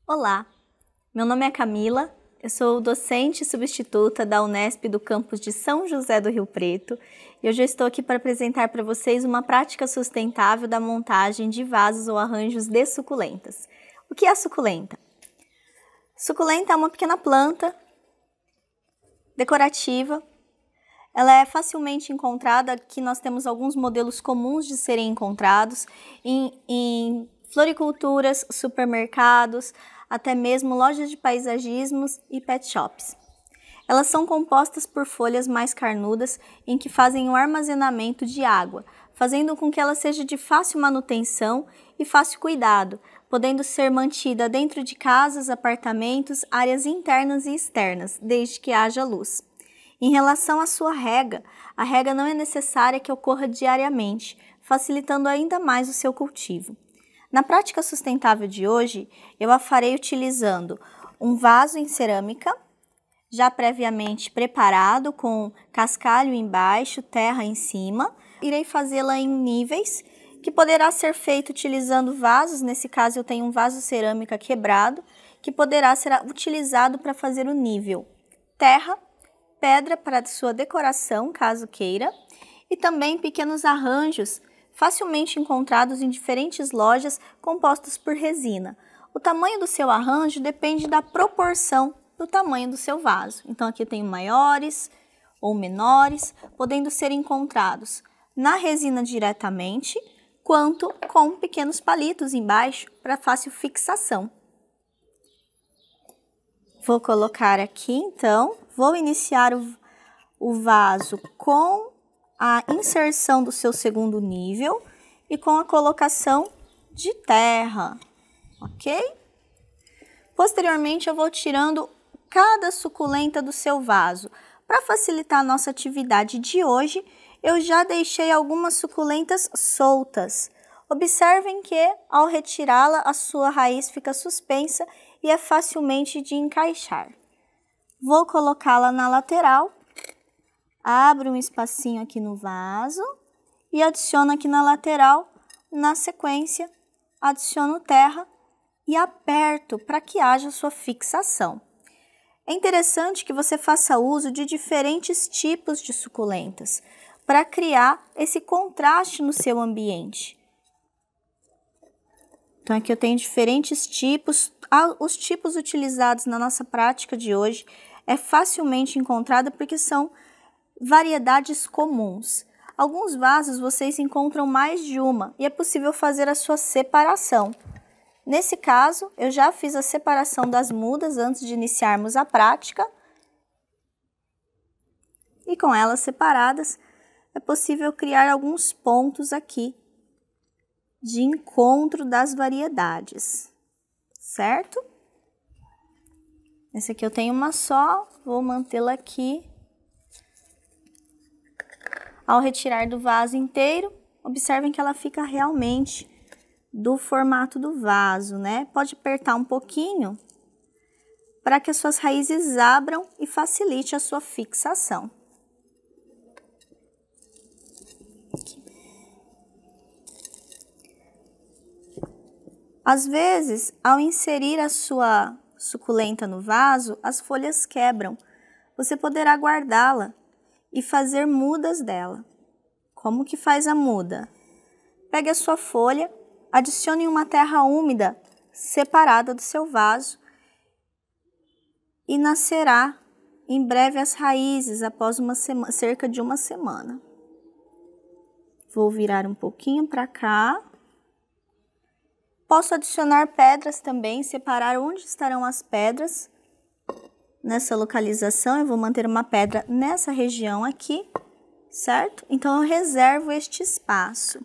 Olá, meu nome é Camila, eu sou docente substituta da Unesp do campus de São José do Rio Preto e hoje eu estou aqui para apresentar para vocês uma prática sustentável da montagem de vasos ou arranjos de suculentas. O que é a suculenta? Suculenta é uma pequena planta decorativa. Ela é facilmente encontrada, aqui nós temos alguns modelos comuns de serem encontrados em floriculturas, supermercados, até mesmo lojas de paisagismos e pet shops. Elas são compostas por folhas mais carnudas em que fazem o armazenamento de água, fazendo com que ela seja de fácil manutenção e fácil cuidado, podendo ser mantida dentro de casas, apartamentos, áreas internas e externas, desde que haja luz. Em relação à sua rega, a rega não é necessária que ocorra diariamente, facilitando ainda mais o seu cultivo. Na prática sustentável de hoje, eu a farei utilizando um vaso em cerâmica, já previamente preparado com cascalho embaixo, terra em cima. Irei fazê-la em níveis, que poderá ser feito utilizando vasos, nesse caso eu tenho um vaso cerâmica quebrado, que poderá ser utilizado para fazer o nível terra, pedra para sua decoração, caso queira, e também pequenos arranjos facilmente encontrados em diferentes lojas compostos por resina. O tamanho do seu arranjo depende da proporção do tamanho do seu vaso. Então aqui eu tenho maiores ou menores, podendo ser encontrados na resina diretamente, quanto com pequenos palitos embaixo para fácil fixação. Vou colocar aqui então, vou iniciar o vaso com a inserção do seu segundo nível e com a colocação de terra, ok? Posteriormente eu vou tirando cada suculenta do seu vaso. Para facilitar a nossa atividade de hoje, eu já deixei algumas suculentas soltas. Observem que ao retirá-la, a sua raiz fica suspensa e é facilmente de encaixar. Vou colocá-la na lateral. Abro um espacinho aqui no vaso e adiciono aqui na lateral, na sequência, adiciono terra e aperto para que haja sua fixação. É interessante que você faça uso de diferentes tipos de suculentas para criar esse contraste no seu ambiente. Então aqui eu tenho diferentes tipos, os tipos utilizados na nossa prática de hoje é facilmente encontrado porque são variedades comuns. Alguns vasos vocês encontram mais de uma e é possível fazer a sua separação. Nesse caso, eu já fiz a separação das mudas antes de iniciarmos a prática. E com elas separadas, é possível criar alguns pontos aqui de encontro das variedades, certo? Essa aqui eu tenho uma só, vou mantê-la aqui. Ao retirar do vaso inteiro, observem que ela fica realmente do formato do vaso, né? Pode apertar um pouquinho para que as suas raízes abram e facilite a sua fixação. Aqui. Às vezes, ao inserir a sua suculenta no vaso, as folhas quebram. Você poderá guardá-la e fazer mudas dela. Como que faz a muda? Pegue a sua folha, adicione uma terra úmida separada do seu vaso e nascerá em breve as raízes após cerca de uma semana. Vou virar um pouquinho para cá. Posso adicionar pedras também, separar onde estarão as pedras. Nessa localização, eu vou manter uma pedra nessa região aqui, certo? Então, eu reservo este espaço.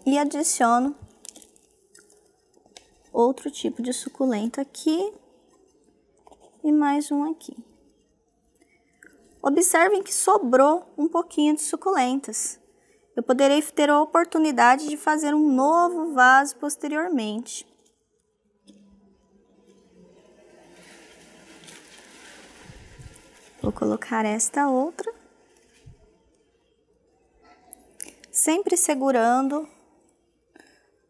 E adiciono outro tipo de suculenta aqui e mais um aqui. Observem que sobrou um pouquinho de suculentas. Eu poderei ter a oportunidade de fazer um novo vaso posteriormente. Vou colocar esta outra, sempre segurando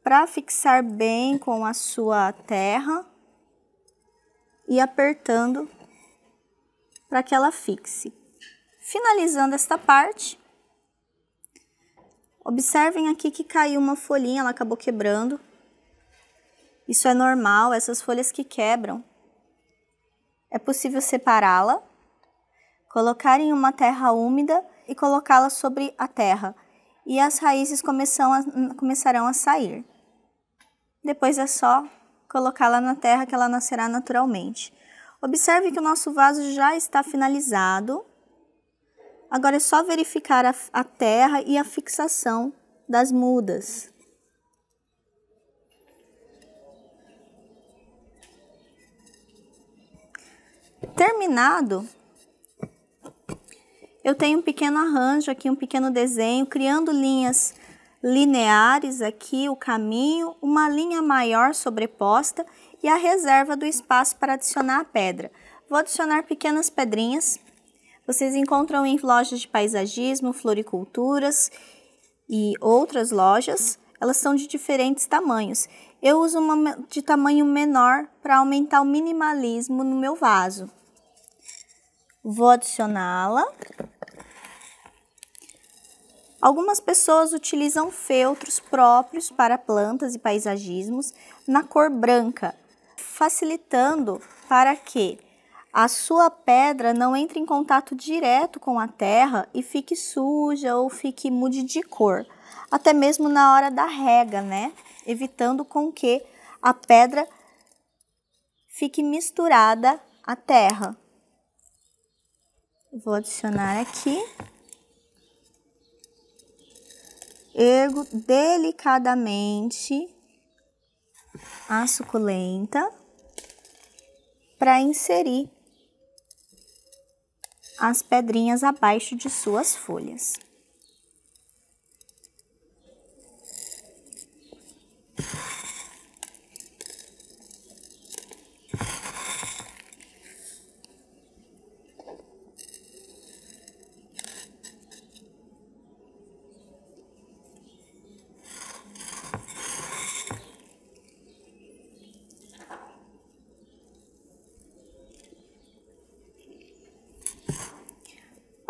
para fixar bem com a sua terra e apertando para que ela fixe. Finalizando esta parte, observem aqui que caiu uma folhinha, ela acabou quebrando. Isso é normal, essas folhas que quebram. É possível separá-la, colocar em uma terra úmida e colocá-la sobre a terra. E as raízes começarão a sair. Depois é só colocá-la na terra que ela nascerá naturalmente. Observe que o nosso vaso já está finalizado. Agora é só verificar a terra e a fixação das mudas. Terminado, eu tenho um pequeno arranjo aqui, um pequeno desenho, criando linhas lineares aqui, o caminho, uma linha maior sobreposta e a reserva do espaço para adicionar a pedra. Vou adicionar pequenas pedrinhas. Vocês encontram em lojas de paisagismo, floriculturas e outras lojas. Elas são de diferentes tamanhos. Eu uso uma de tamanho menor para aumentar o minimalismo no meu vaso. Vou adicioná-la. Algumas pessoas utilizam feltros próprios para plantas e paisagismos na cor branca, facilitando para que a sua pedra não entre em contato direto com a terra e fique suja ou mude de cor, até mesmo na hora da rega, né? Evitando com que a pedra fique misturada à terra. Vou adicionar aqui. Ergo delicadamente a suculenta para inserir as pedrinhas abaixo de suas folhas.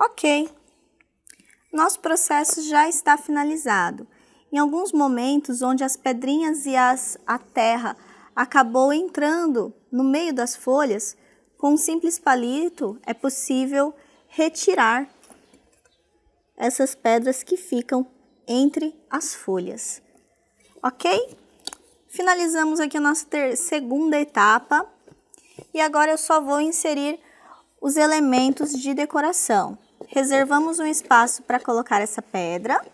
Ok, nosso processo já está finalizado. Em alguns momentos onde as pedrinhas e a terra acabou entrando no meio das folhas, com um simples palito é possível retirar essas pedras que ficam entre as folhas. Ok? Finalizamos aqui a nossa segunda etapa e agora eu só vou inserir os elementos de decoração. Reservamos um espaço para colocar essa pedra.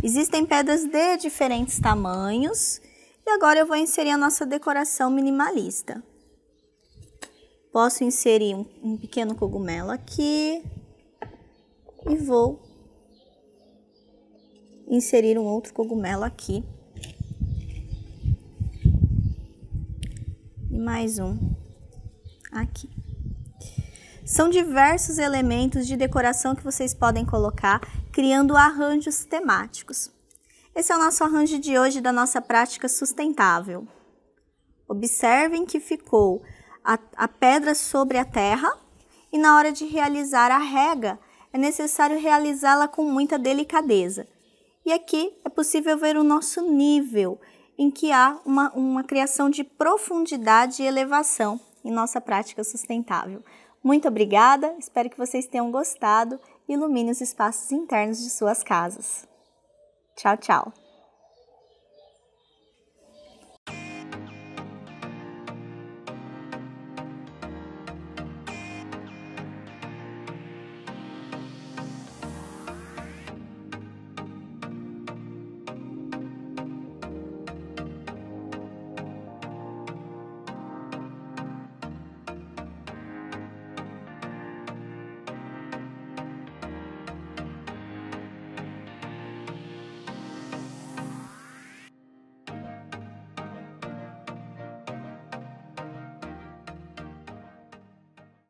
Existem pedras de diferentes tamanhos. E agora eu vou inserir a nossa decoração minimalista. Posso inserir um pequeno cogumelo aqui. E vou inserir um outro cogumelo aqui. E mais um aqui. São diversos elementos de decoração que vocês podem colocar, criando arranjos temáticos. Esse é o nosso arranjo de hoje da nossa prática sustentável. Observem que ficou a pedra sobre a terra e na hora de realizar a rega, é necessário realizá-la com muita delicadeza. E aqui é possível ver o nosso nível, em que há uma criação de profundidade e elevação em nossa prática sustentável. Muito obrigada, espero que vocês tenham gostado e ilumine os espaços internos de suas casas. Tchau, tchau!